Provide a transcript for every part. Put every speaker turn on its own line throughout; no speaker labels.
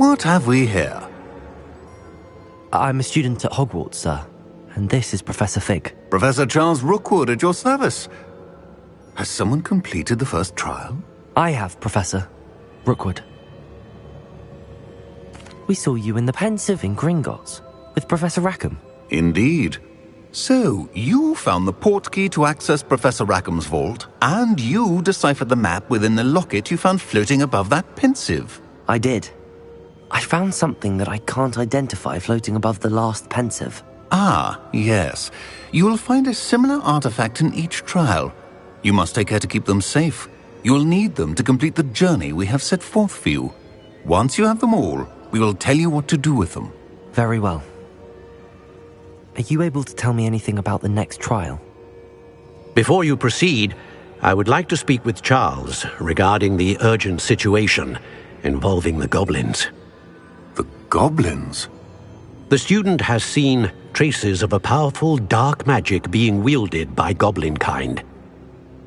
What have we here?
I'm a student at Hogwarts, sir, and this is Professor Fig.
Professor Charles Rookwood at your service. Has someone completed the first trial?
I have, Professor Rookwood. We saw you in the Pensive in Gringotts with Professor Rackham.
Indeed. So, you found the portkey to access Professor Rackham's vault, and you deciphered the map within the locket you found floating above that Pensive.
I did. I found something that I can't identify floating above the last Pensive.
Ah, yes. You will find a similar artifact in each trial. You must take care to keep them safe. You will need them to complete the journey we have set forth for you. Once you have them all, we will tell you what to do with them.
Very well. Are you able to tell me anything about the next trial?
Before you proceed, I would like to speak with Charles regarding the urgent situation involving the goblins.
The goblins?
The student has seen traces of a powerful dark magic being wielded by goblin kind.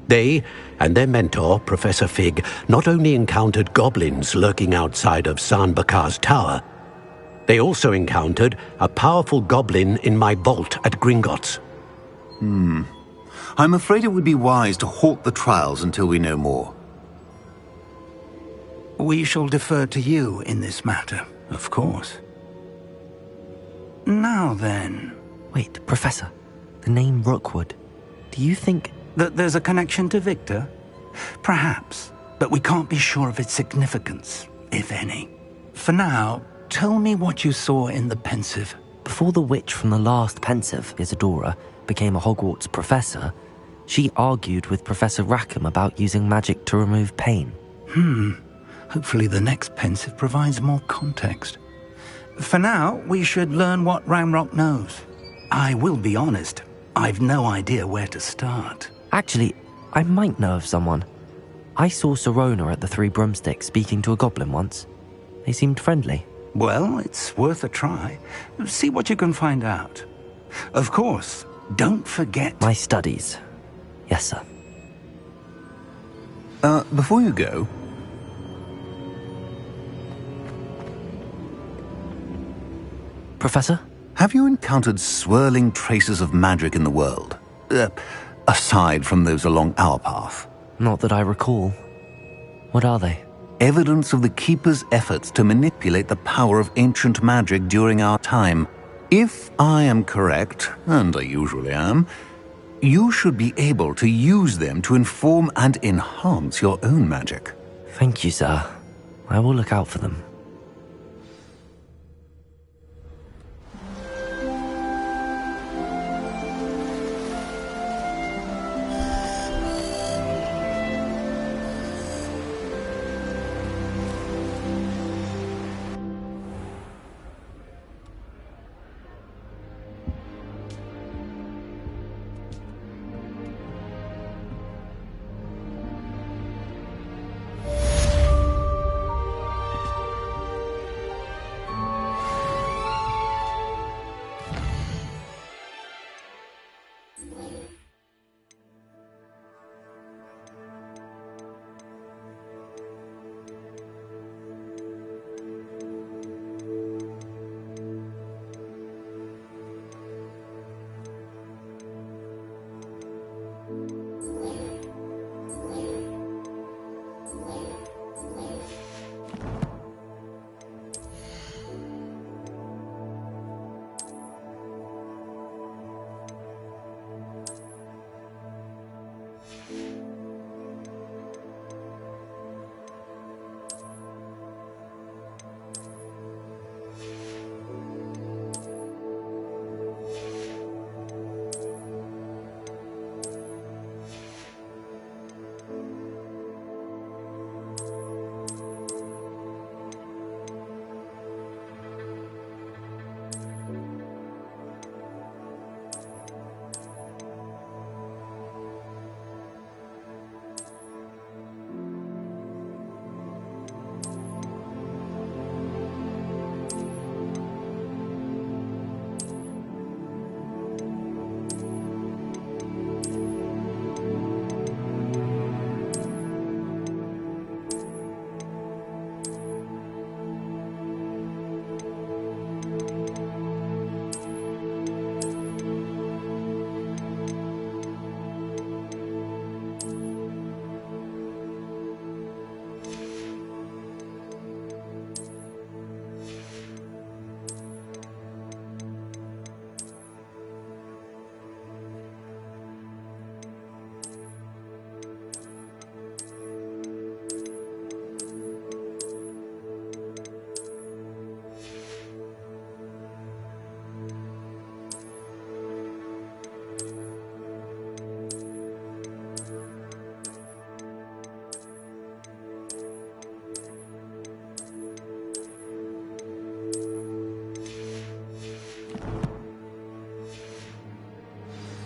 They and their mentor, Professor Fig, not only encountered goblins lurking outside of San Bakar's tower, they also encountered a powerful goblin in my vault at Gringotts.
I'm afraid it would be wise to halt the trials until we know more.
We shall defer to you in this matter, of course. Now then...
Wait, Professor. The name Rookwood. Do you think...
that there's a connection to Victor? Perhaps, but we can't be sure of its significance, if any. For now, tell me what you saw in the Pensive.
Before the witch from the last Pensive, Isadora, became a Hogwarts professor, she argued with Professor Rackham about using magic to remove pain.
Hopefully the next Pensive provides more context. For now, we should learn what Ramrock knows. I will be honest, I've no idea where to start.
Actually, I might know of someone. I saw Sirona at the Three Broomsticks speaking to a goblin once. They seemed friendly.
Well, it's worth a try. See what you can find out. Of course, don't forget...
My studies. Yes, sir.
Before you go...
Professor?
Have you encountered swirling traces of magic in the world? Aside from those along our path?
Not that I recall. What are they?
Evidence of the Keeper's efforts to manipulate the power of ancient magic during our time. If I am correct, and I usually am, you should be able to use them to inform and enhance your own magic.
Thank you, sir. I will look out for them.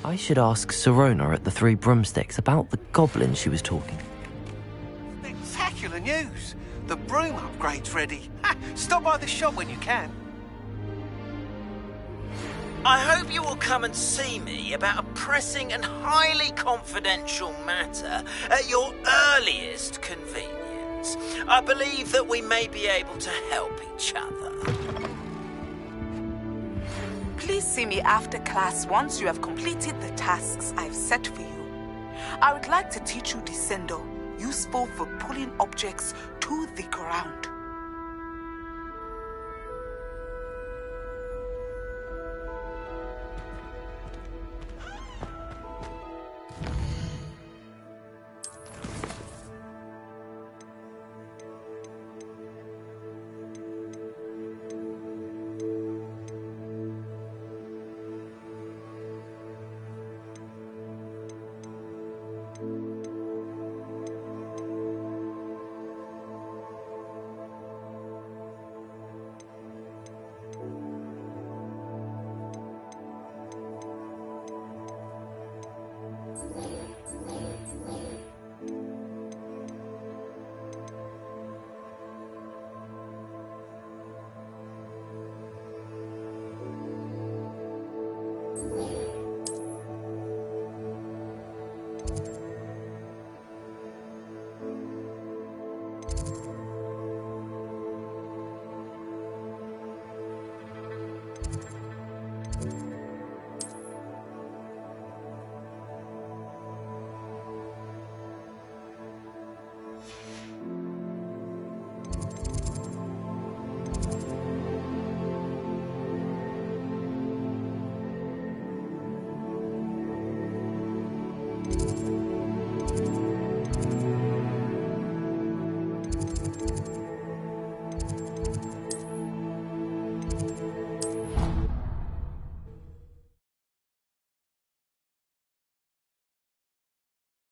I should ask Sirona at the Three Broomsticks about the goblin she was talking.
Spectacular news! The broom upgrade's ready. Ha! Stop by the shop when you can.
I hope you will come and see me about a pressing and highly confidential matter at your earliest convenience. I believe that we may be able to help each other.
Please see me after class once you have completed the tasks I've set for you. I would like to teach you Descendo, useful for pulling objects to the ground.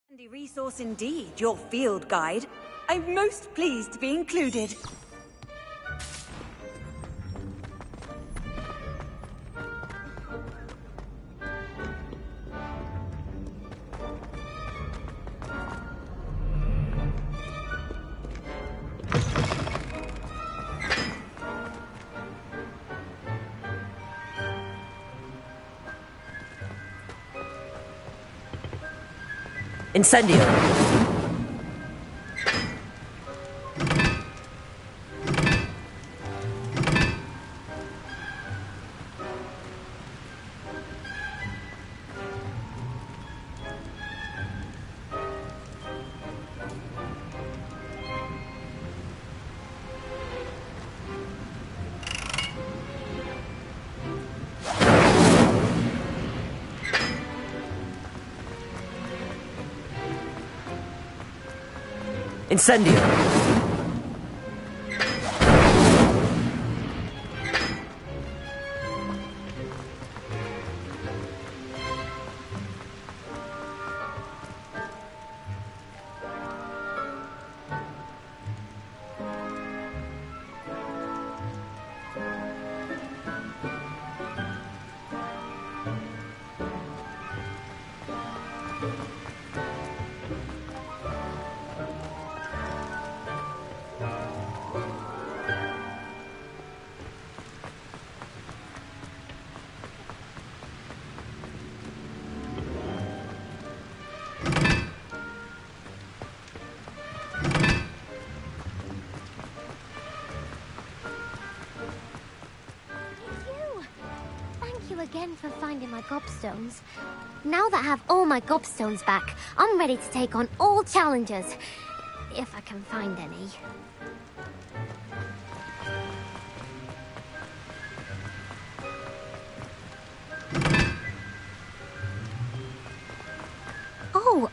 Handy resource indeed, your field guide. I'm most pleased to be included.
Incendio! Incendio!
Again for finding my gobstones. Now that I have all my gobstones back, I'm ready to take on all challenges. If I can find any. Oh,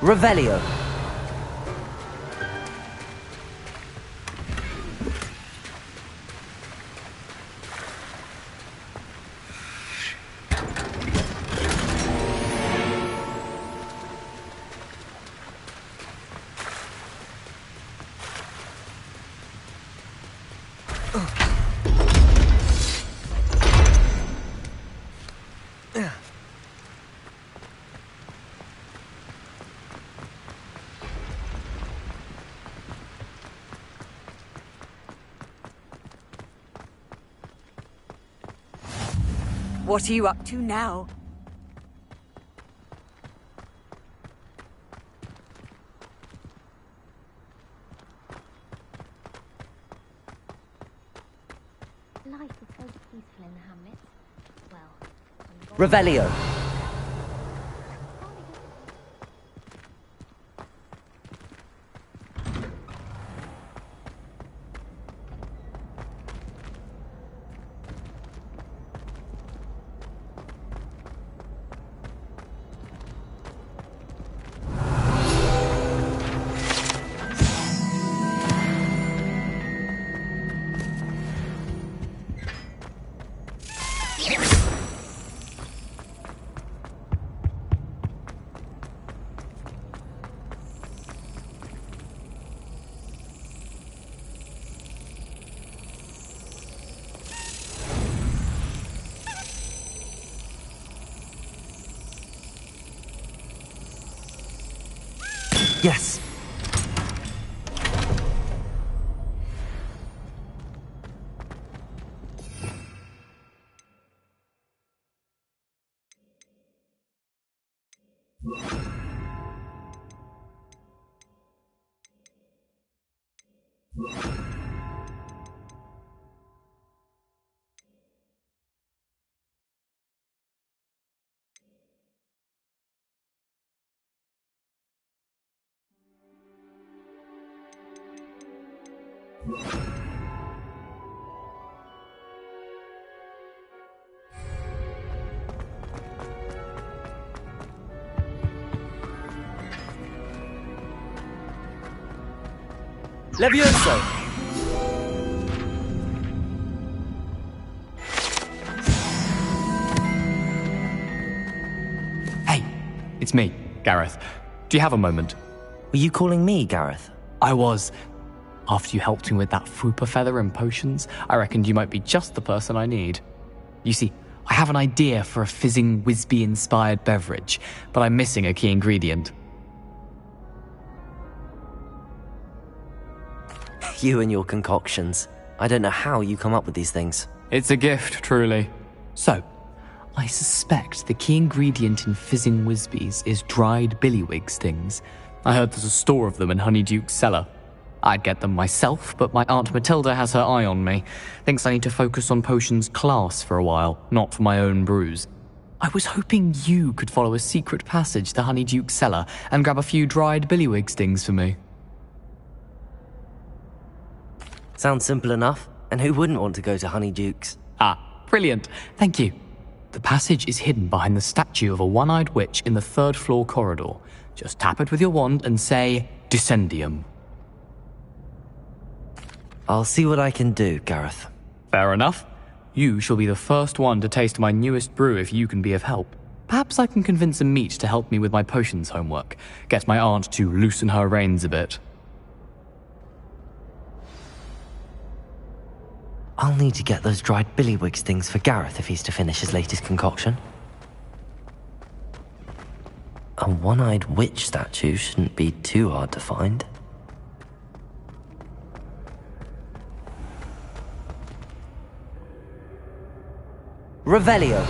Revelio.
What are you up to now?
Life is so peaceful in the hamlet. Well,
Revelio. Yes. Levioso!
Hey, it's me, Gareth. Do you have a moment?
Were you calling me, Gareth?
I was. After you helped me with that Fupa feather and potions, I reckoned you might be just the person I need. You see, I have an idea for a fizzing Wisby-inspired beverage, but I'm missing a key ingredient.
You and your concoctions. I don't know how you come up with these things.
It's a gift, truly. So, I suspect the key ingredient in fizzing Wisbies is dried billywig stings. I heard there's a store of them in Honeyduke's cellar. I'd get them myself, but my Aunt Matilda has her eye on me. Thinks I need to focus on potions class for a while, not for my own brews. I was hoping you could follow a secret passage to Honeyduke's cellar and grab a few dried billywig stings for me.
Sounds simple enough. And who wouldn't want to go to Honeyduke's?
Ah, brilliant. Thank you. The passage is hidden behind the statue of a one-eyed witch in the third-floor corridor. Just tap it with your wand and say, Descendium.
I'll see what I can do, Gareth.
Fair enough. You shall be the first one to taste my newest brew if you can be of help. Perhaps I can convince a meat to help me with my potions homework. Get my aunt to loosen her reins a bit.
I'll need to get those dried billywig stings for Gareth if he's to finish his latest concoction. A one-eyed witch statue shouldn't be too hard to find. Revelio.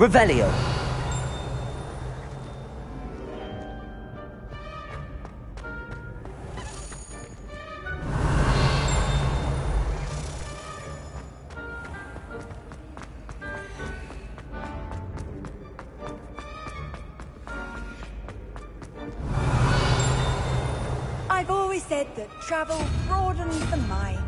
Revelio.
I've always said that travel broadens the mind.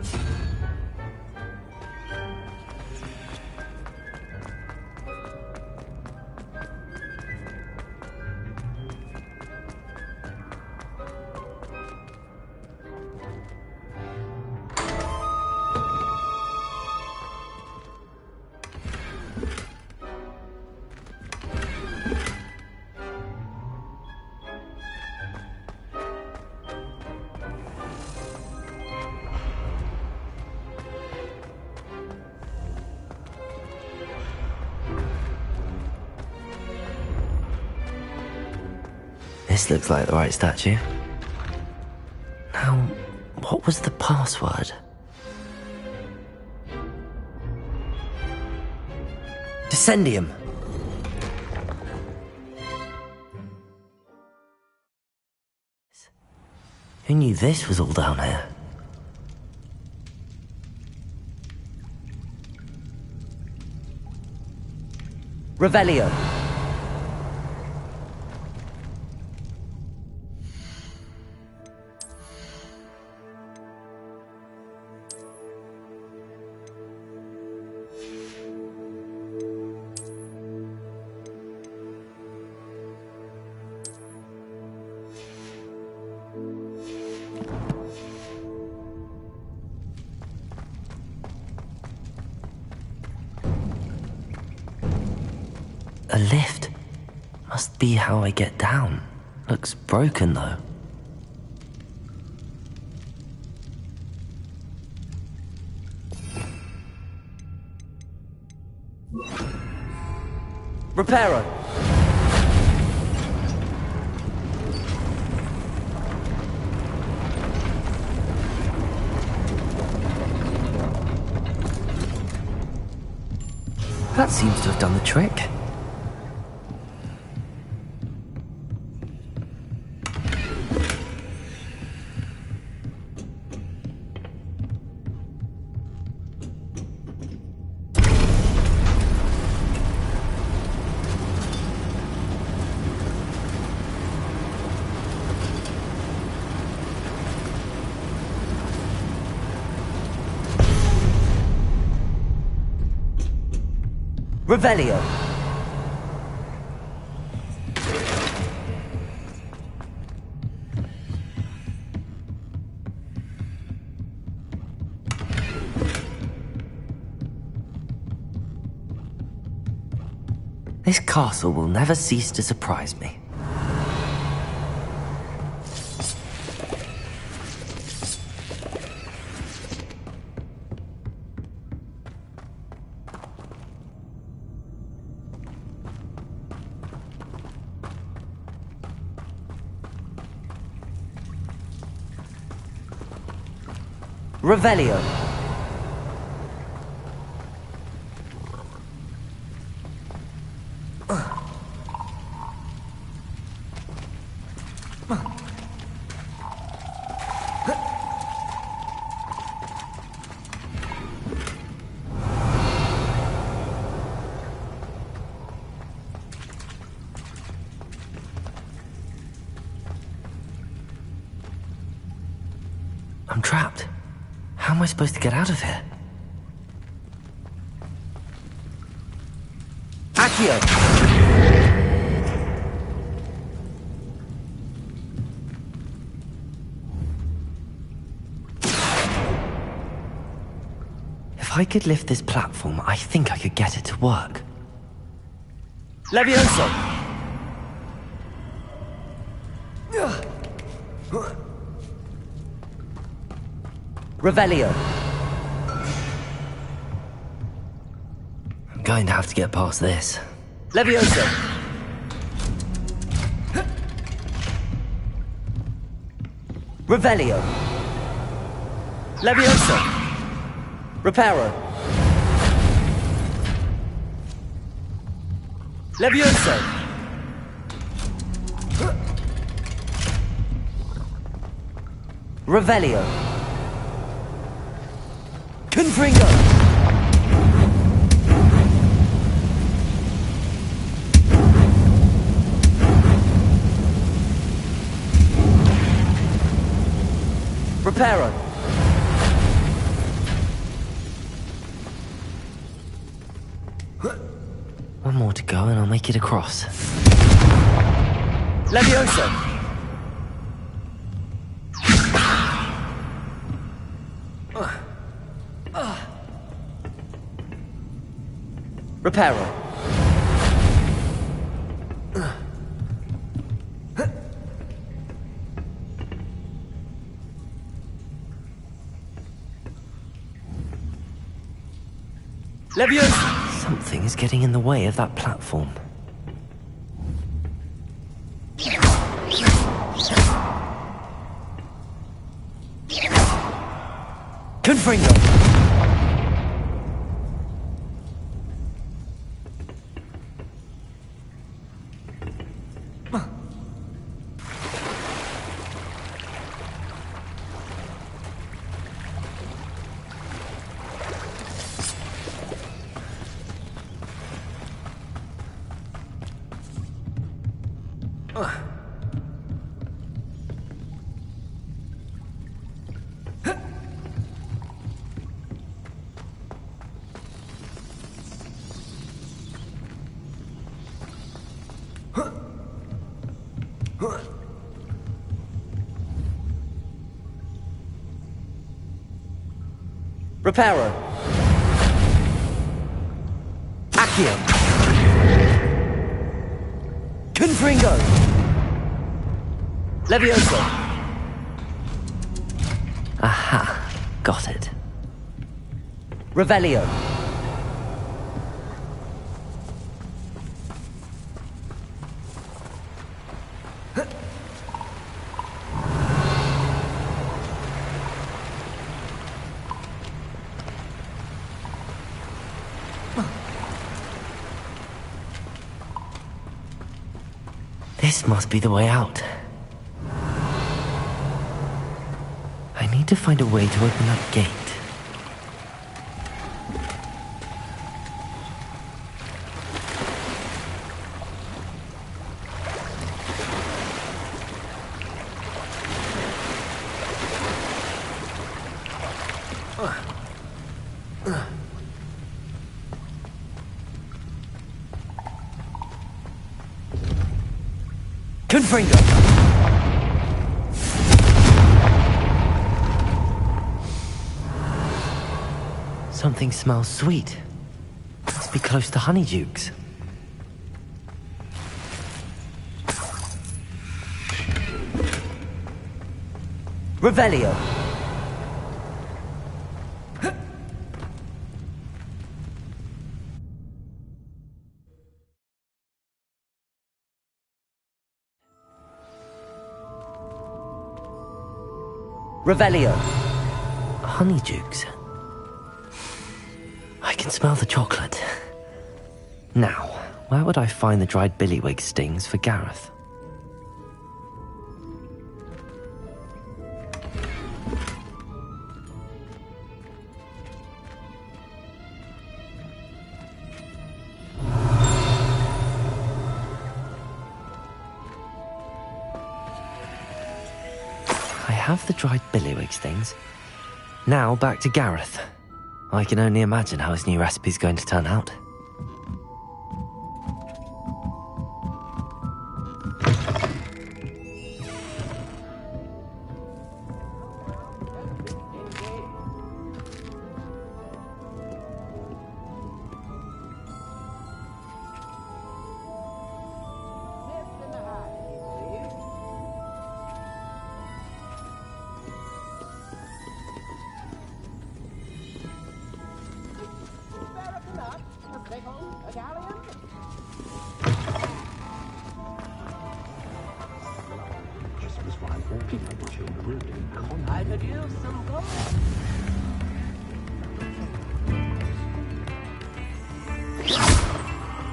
This looks like the right statue. Now, what was the password? Descendium! Who knew this was all down here? Revelio! A lift. Must be how I get down. Looks broken though. Reparo. That seems to have done the trick. Revelio. This castle will never cease to surprise me. Revelio. I'm trapped. How am I supposed to get out of here? Accio! If I could lift this platform, I think I could get it to work. Levioso! Revelio. I'm going to have to get past this. Levioso. Revelio. Levioso. Reparo. Levioso! Revelio! Confringo! Reparo! One more to go and I'll make it across. Levioso! Reparo. Levioso! Something is getting in the way of that platform. Confringo! Reparo. Accio. Confringo. Levioso. Aha. Got it. Revelio. This must be the way out. I need to find a way to open that gate. Confringo! Something smells sweet. Must be close to Honeydukes. Revelio! Revelio. Honeydukes. I can smell the chocolate. Now, where would I find the dried billywig stings for Gareth? I have the dried billywig stings. Now back to Gareth. I can only imagine how his new recipe's going to turn out.
I could use some gold.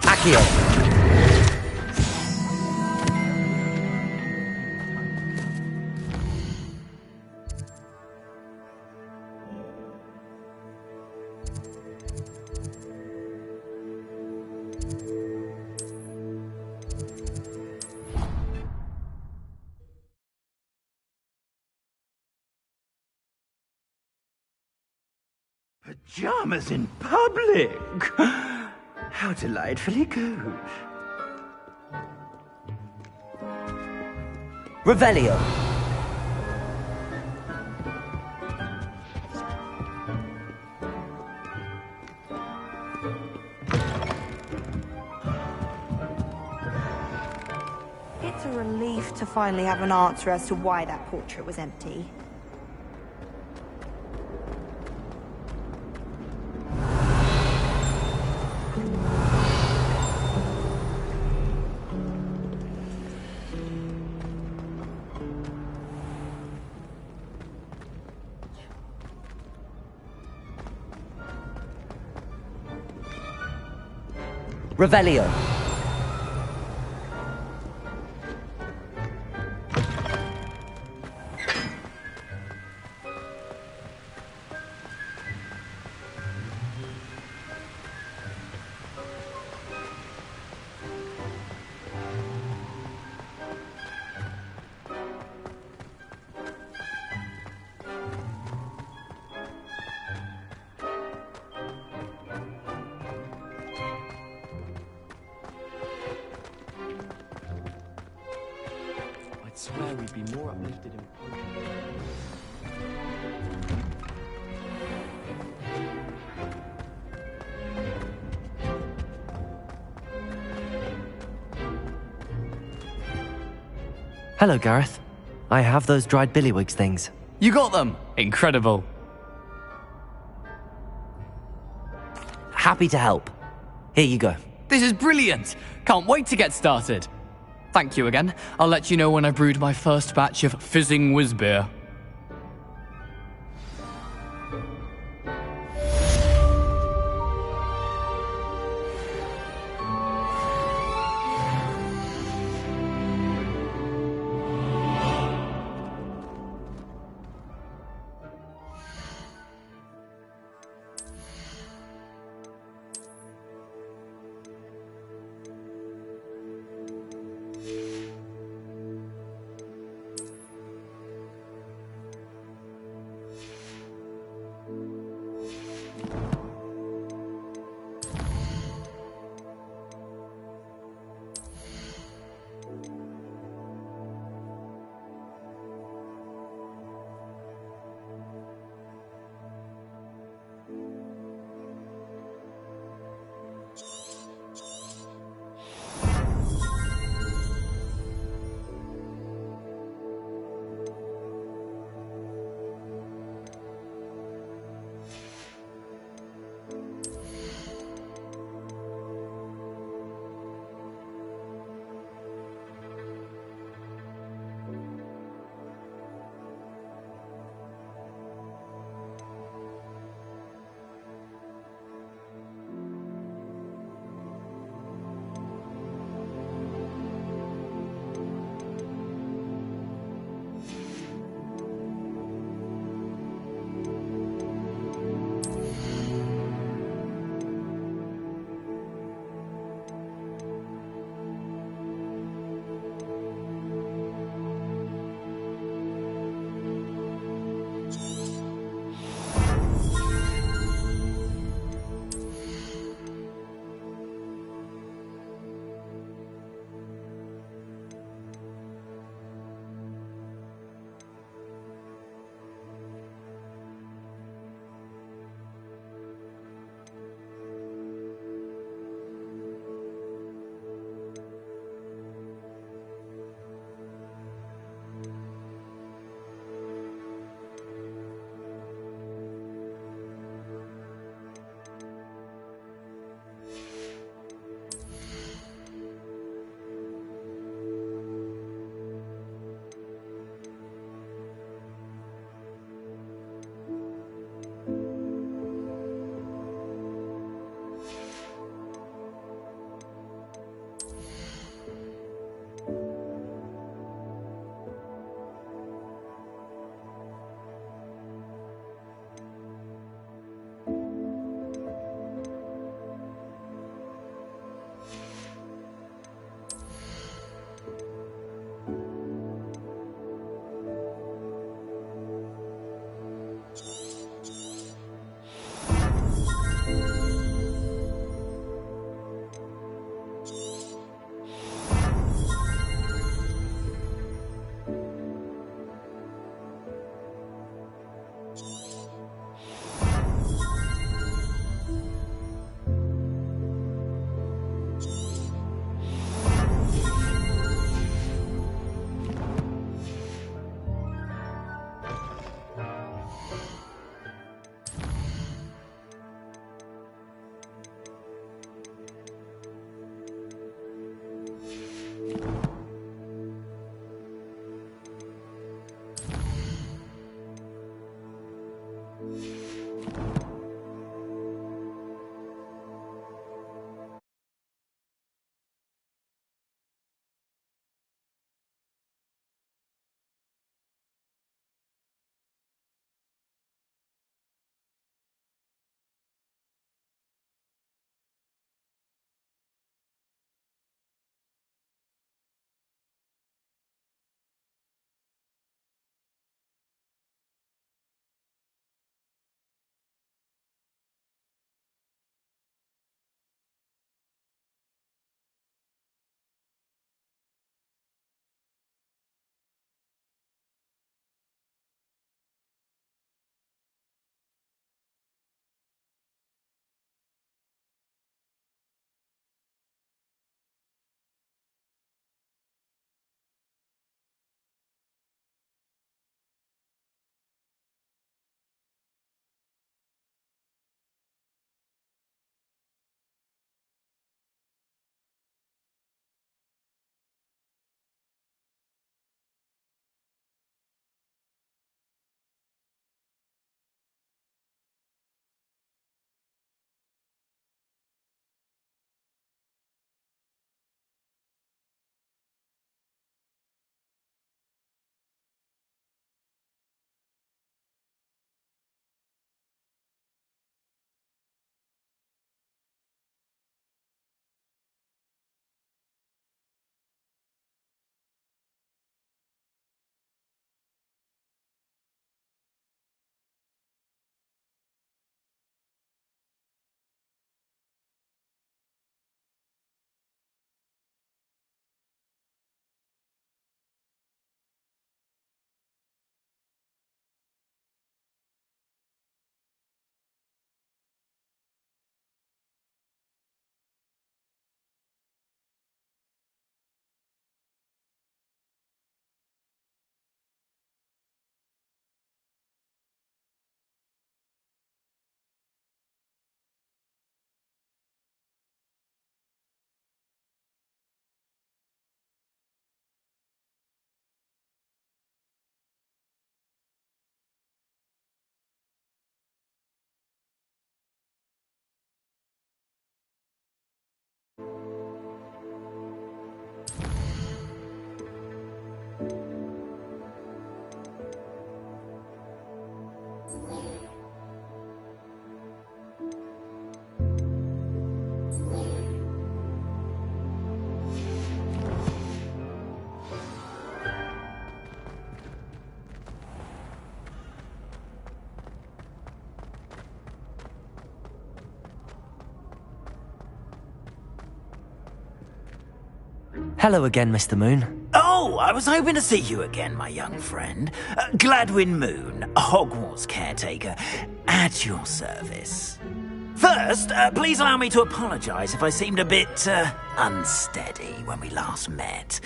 Accio!
Pajamas in public? How delightfully gauche.
Revelio.
It's a relief to finally have an answer as to why that portrait was empty.
Revelio.
I'd swear we'd be more uplifted in...
Hello, Gareth. I have those dried billywigs things.
You got them! Incredible.
Happy to help. Here you go.
This is brilliant! Can't wait to get started. Thank you again. I'll let you know when I've brewed my first batch of fizzing whizbeer.
Hello again, Mr. Moon.
Oh, I was hoping to see you again, my young friend. Gladwin Moon, Hogwarts caretaker, at your service. First, please allow me to apologise if I seemed a bit unsteady when we last met.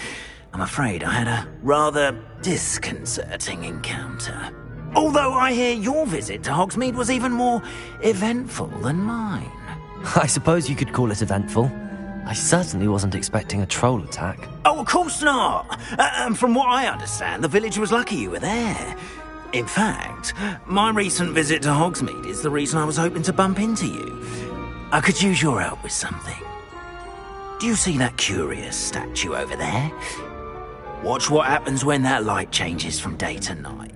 I'm afraid I had a rather disconcerting encounter. Although I hear your visit to Hogsmeade was even more eventful than mine.
I suppose you could call it eventful. I certainly wasn't expecting a troll attack.
Oh, of course not. From what I understand, the village was lucky you were there. In fact, my recent visit to Hogsmeade is the reason I was hoping to bump into you. I could use your help with something. Do you see that curious statue over there? Watch what happens when that light changes from day to night.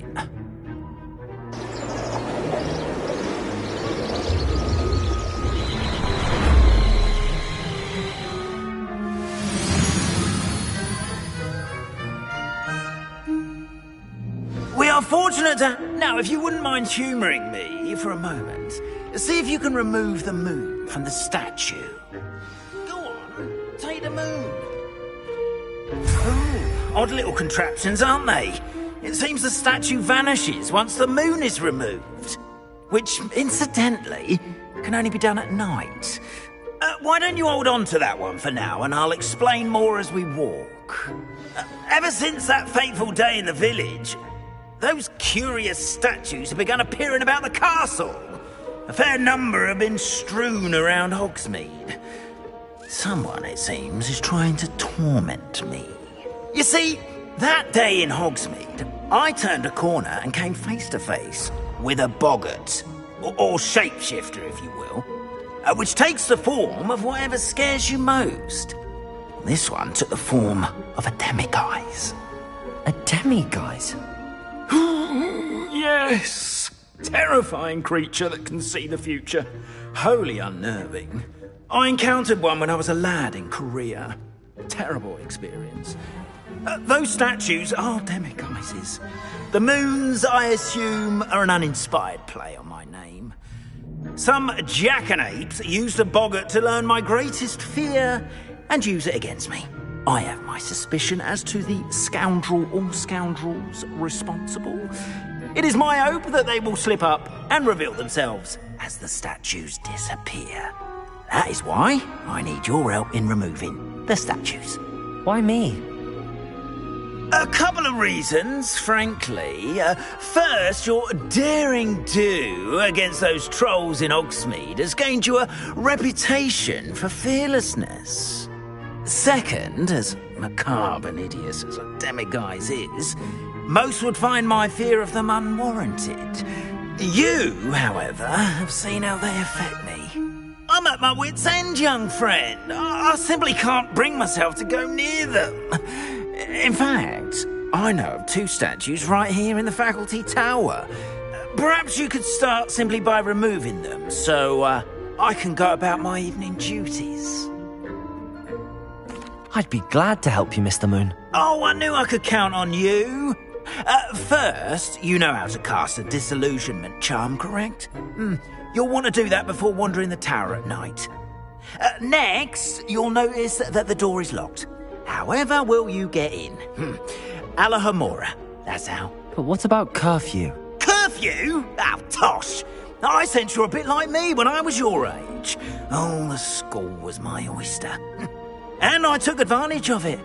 We are fortunate to... Now, if you wouldn't mind humouring me for a moment, see if you can remove the moon from the statue. Go on, take the moon. Oh, odd little contraptions, aren't they? It seems the statue vanishes once the moon is removed. Which, incidentally, can only be done at night. Why don't you hold on to that one for now, and I'll explain more as we walk. Ever since that fateful day in the village... those curious statues have begun appearing about the castle. A fair number have been strewn around Hogsmeade. Someone, it seems, is trying to torment me. You see, that day in Hogsmeade, I turned a corner and came face to face with a boggart, or shapeshifter, if you will, which takes the form of whatever scares you most. This one took the form of a demiguise.
A demiguise?
Yes! Terrifying creature that can see the future. Wholly unnerving. I encountered one when I was a lad in Korea. Terrible experience. Those statues are demiguises. The moons, I assume, are an uninspired play on my name. Some jackanapes used a boggart to learn my greatest fear and use it against me. I have my suspicion as to the scoundrel or scoundrels responsible. It is my hope that they will slip up and reveal themselves as the statues disappear. That is why I need your help in removing the statues.
Why me?
A couple of reasons, frankly. First, your daring do against those trolls in Hogsmeade has gained you a reputation for fearlessness. Second, as macabre and hideous as a demiguise is, most would find my fear of them unwarranted. You, however, have seen how they affect me. I'm at my wit's end, young friend. I simply can't bring myself to go near them. In fact, I know of 2 statues right here in the faculty tower. Perhaps you could start simply by removing them, so I can go about my evening duties.
I'd be glad to help you, Mr. Moon.
Oh, I knew I could count on you. First, you know how to cast a disillusionment charm, correct? You'll want to do that before wandering the tower at night. Next, you'll notice that the door is locked. However will you get in? Alahomora, that's how.
But what about curfew?
Curfew? Oh, tosh. I sense you're a bit like me when I was your age. Oh, the school was my oyster. And I took advantage of it.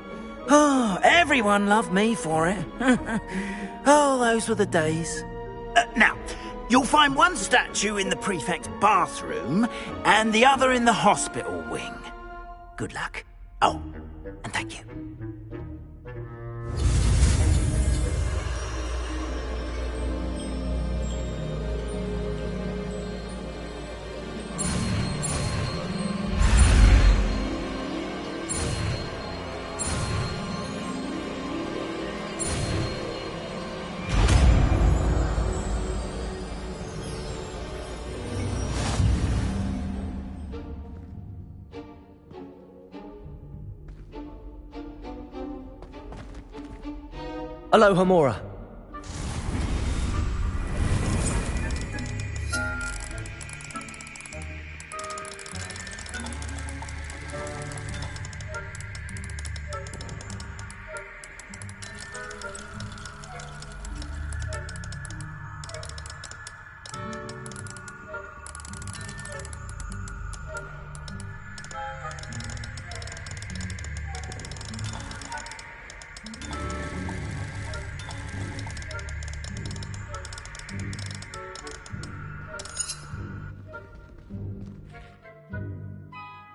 Oh, everyone loved me for it. Oh, those were the days. Now, you'll find one statue in the prefect's bathroom and the other in the hospital wing. Good luck. Oh, and thank you.
Alahomora.